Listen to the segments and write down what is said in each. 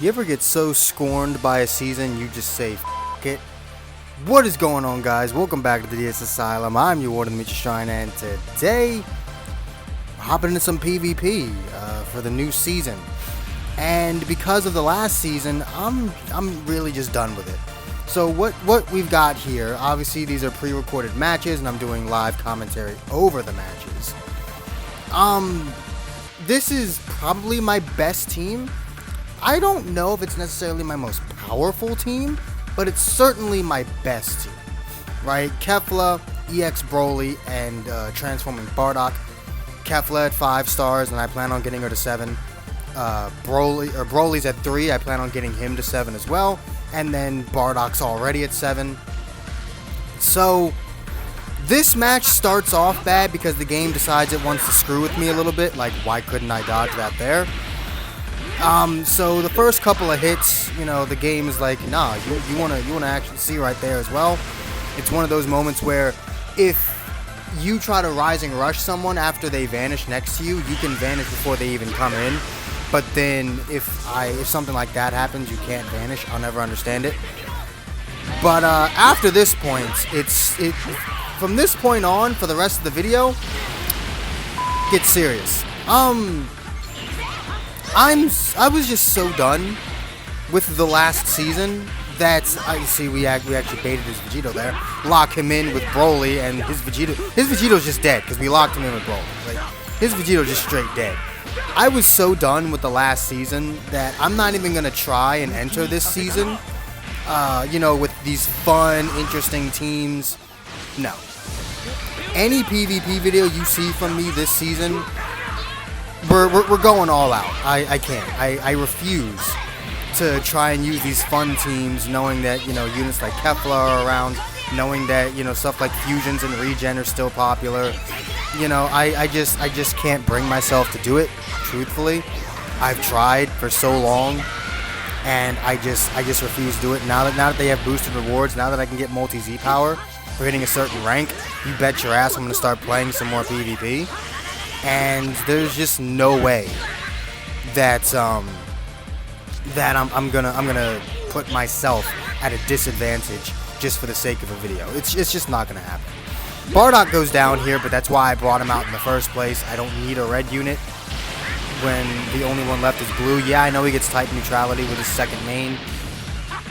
You ever get so scorned by a season you just say f it? What is going on, guys? Welcome back to the DS Asylum. I'm your Warden, Mitch Shrine, and today we're hopping into some PvP for the new season. And because of the last season, I'm really just done with it. So what we've got here, obviously these are pre-recorded matches, and I'm doing live commentary over the matches. This is probably my best team. I don't know if it's necessarily my most powerful team, but it's certainly my best team, right? Kefla, EX Broly, and Transforming Bardock. Kefla at 5 stars, and I plan on getting her to 7. Broly's at 3. I plan on getting him to 7 as well. And then Bardock's already at 7. So this match starts off bad because the game decides it wants to screw with me a little bit. Like, why couldn't I dodge that there? So the first couple of hits, you know, the game is like, nah, you wanna actually see right there as well. It's one of those moments where if you try to rising rush someone after they vanish next to you, you can vanish before they even come in. But then if something like that happens, you can't vanish. I'll never understand it. But after this point, from this point on for the rest of the video, get serious. I was just so done with the last season that I see we actually baited his Vegito there. Lock him in with Broly, and his Vegito's just dead because we locked him in with Broly. Like, his Vegito's just straight dead. I was so done with the last season that I'm not even gonna try and enter this season. You know, with these fun, interesting teams. No. Any PvP video you see from me this season, we're going all out. I can't. I refuse to try and use these fun teams, knowing that, you know, units like Kefla are around, knowing that, you know, stuff like fusions and regen are still popular. You know, I just can't bring myself to do it. Truthfully, I've tried for so long, and I just refuse to do it. Now that they have boosted rewards, now that I can get multi Z power for hitting a certain rank, you bet your ass I'm gonna start playing some more PvP. And there's just no way that I'm gonna put myself at a disadvantage just for the sake of a video. It's just not gonna happen. Bardock goes down here, but that's why I brought him out in the first place. I don't need a red unit when the only one left is blue. Yeah, I know he gets type neutrality with his second main.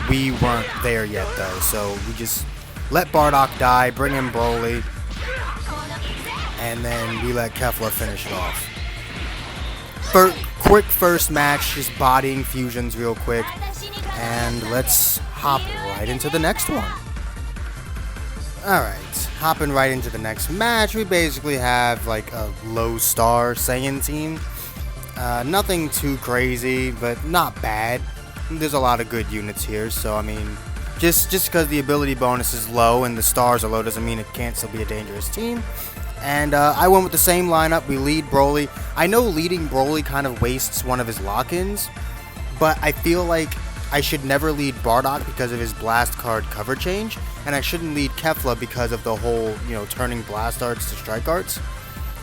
We weren't there yet though, so we just let Bardock die, bring in Broly, and then we let Kefla finish it off. Quick first match, just bodying fusions real quick, and let's hop right into the next one. Alright, hopping right into the next match, we basically have like a low star Saiyan team. Nothing too crazy, but not bad. There's a lot of good units here, so I mean, just because the ability bonus is low and the stars are low doesn't mean it can't still be a dangerous team. And I went with the same lineup. We lead Broly. I know leading Broly kind of wastes one of his lock-ins, but I feel like I should never lead Bardock because of his blast card cover change, and I shouldn't lead Kefla because of the whole, you know, turning blast arts to strike arts.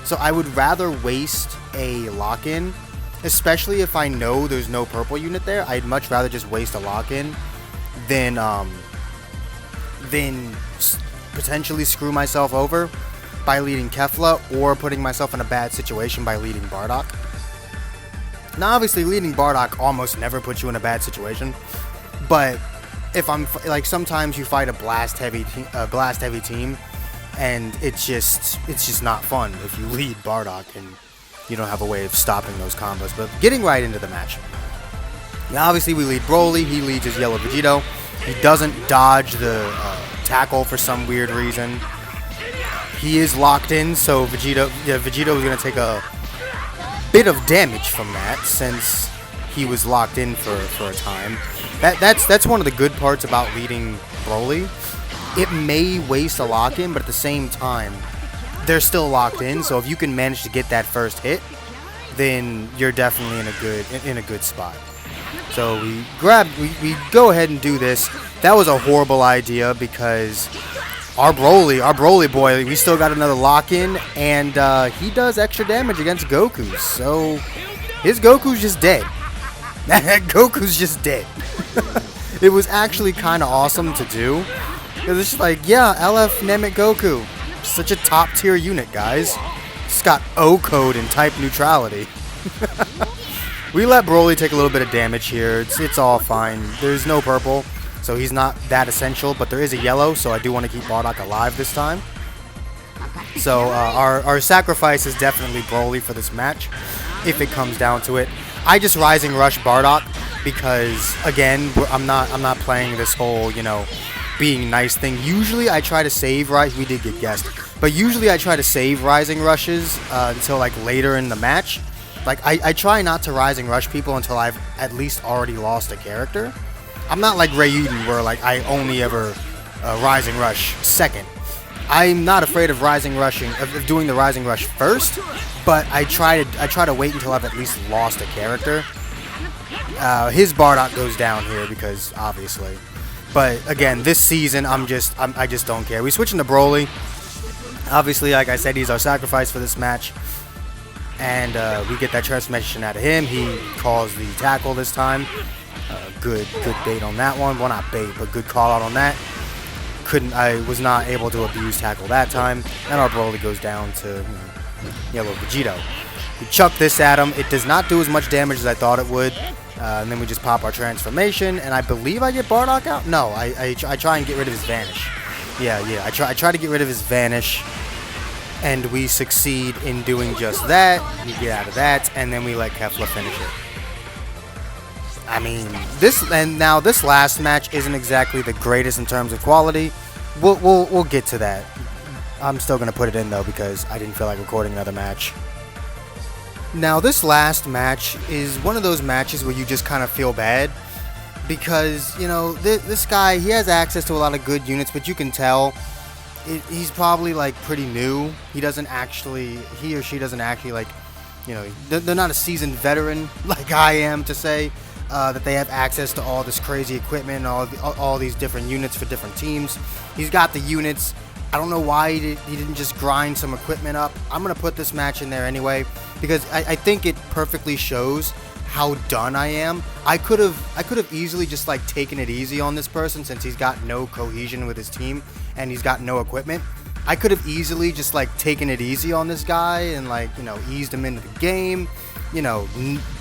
So I would rather waste a lock-in, especially if I know there's no purple unit there. I'd much rather just waste a lock-in than potentially screw myself over by leading Kefla, or putting myself in a bad situation by leading Bardock. Now, obviously, leading Bardock almost never puts you in a bad situation, but if I'm like, sometimes you fight a blast heavy team, and it's just not fun if you lead Bardock and you don't have a way of stopping those combos. But getting right into the match. Now, obviously, we lead Broly. He leads his yellow Vegito. He doesn't dodge the tackle for some weird reason. He is locked in, so Vegito is going to take a bit of damage from that since he was locked in for a time. That's one of the good parts about leading Broly. It may waste a lock-in, but at the same time, they're still locked in. So if you can manage to get that first hit, then you're definitely in a good spot. So we go ahead and do this. That was a horrible idea because our Broly boy, we still got another lock-in, and he does extra damage against Goku, so his Goku's just dead. Goku's just dead. It was actually kind of awesome to do. It was just like, yeah, LF Namek Goku. Such a top tier unit, guys. It's got O code and type neutrality. We let Broly take a little bit of damage here. It's all fine. There's no purple, so he's not that essential, but there is a yellow, so I do want to keep Bardock alive this time. So our sacrifice is definitely Broly for this match, if it comes down to it. I just Rising Rush Bardock because, again, I'm not playing this whole, you know, being nice thing. Usually I try to save we did get guessed, but usually I try to save Rising Rushes until like later in the match. Like I try not to Rising Rush people until I've at least already lost a character. I'm not like Ryuden where like I only ever Rising Rush second. I'm not afraid of of doing the Rising Rush first, but I try to wait until I've at least lost a character. His Bardock goes down here because obviously, but again, this season I just don't care. We switch into Broly. Obviously, like I said, he's our sacrifice for this match, and we get that transformation out of him. He calls the tackle this time. Good bait on that one. Well, not bait, but good call out on that. I was not able to abuse tackle that time, and our Broly goes down to Yellow Vegito. We chuck this at him. It does not do as much damage as I thought it would, and then we just pop our transformation, and I believe I get Bardock out. No, I try and get rid of his Vanish. Yeah, I try to get rid of his Vanish, and we succeed in doing just that. We get out of that, and then we let Kefla finish it. I mean, this last match isn't exactly the greatest in terms of quality. We'll get to that. I'm still gonna put it in though because I didn't feel like recording another match. Now this last match is one of those matches where you just kind of feel bad because, you know, this guy, he has access to a lot of good units, but you can tell he's probably like pretty new. He or she doesn't actually like, you know, they're not a seasoned veteran like I am to say. That they have access to all this crazy equipment and all these different units for different teams. He's got the units. I don't know why he didn't just grind some equipment up. I'm going to put this match in there anyway because I think it perfectly shows how done I am. I could have easily just like taken it easy on this person since he's got no cohesion with his team and he's got no equipment. I could have easily just like taken it easy on this guy and like, you know, eased him into the game. You know,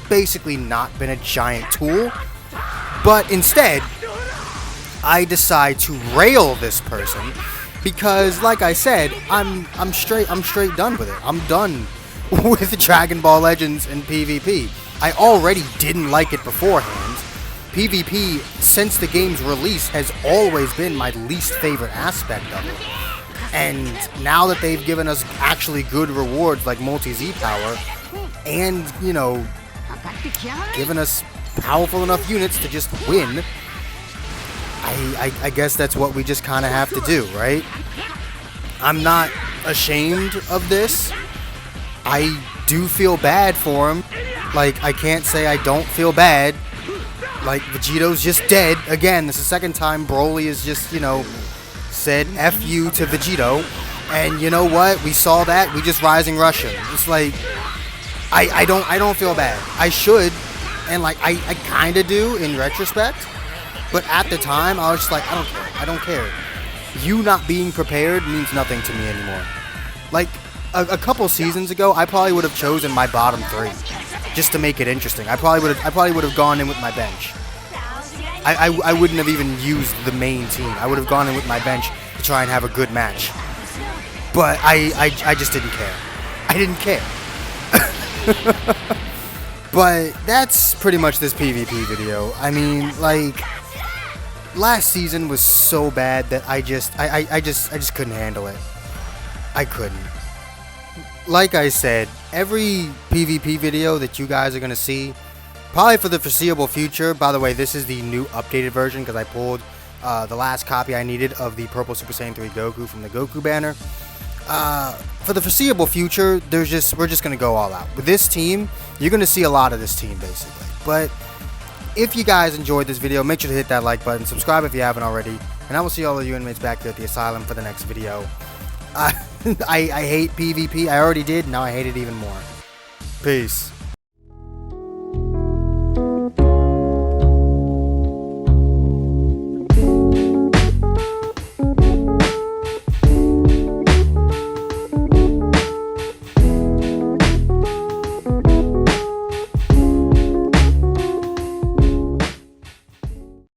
basically not been a giant tool, but instead I decide to rail this person because, like I said, I'm straight done with it. I'm done with Dragon Ball Legends and PvP. I already didn't like it beforehand. PvP, since the game's release, has always been my least favorite aspect of it. And now that they've given us actually good rewards like multi-Z power, and, you know, giving us powerful enough units to just win, I guess that's what we just kind of have to do, right? I'm not ashamed of this. I do feel bad for him. Like, I can't say I don't feel bad. Like, Vegito's just dead. Again, this is the second time Broly has just, you know, said F you to Vegito. And you know what? We saw that. We just Rising Rush him. It's like, I don't feel bad. I should, and like I kind of do in retrospect, but at the time I was just like, I don't care. You not being prepared means nothing to me anymore. Like a couple seasons ago, I probably would have chosen my bottom 3 just to make it interesting. I probably would have gone in with my bench. I wouldn't have even used the main team. I would have gone in with my bench to try and have a good match. But I just didn't care. I didn't care. But that's pretty much this PvP video. I mean, like, last season was so bad that I just couldn't handle it. I couldn't. Like I said, every PvP video that you guys are gonna see, probably for the foreseeable future. By the way, this is the new updated version because I pulled the last copy I needed of the Purple Super Saiyan 3 Goku from the Goku banner. For the foreseeable future, we're just gonna go all out with this team. You're gonna see a lot of this team basically. But if you guys enjoyed this video, make sure to hit that like button, subscribe if you haven't already, and I will see all of you inmates back here at the asylum for the next video. I hate PvP. I already did. Now I hate it even more. Peace.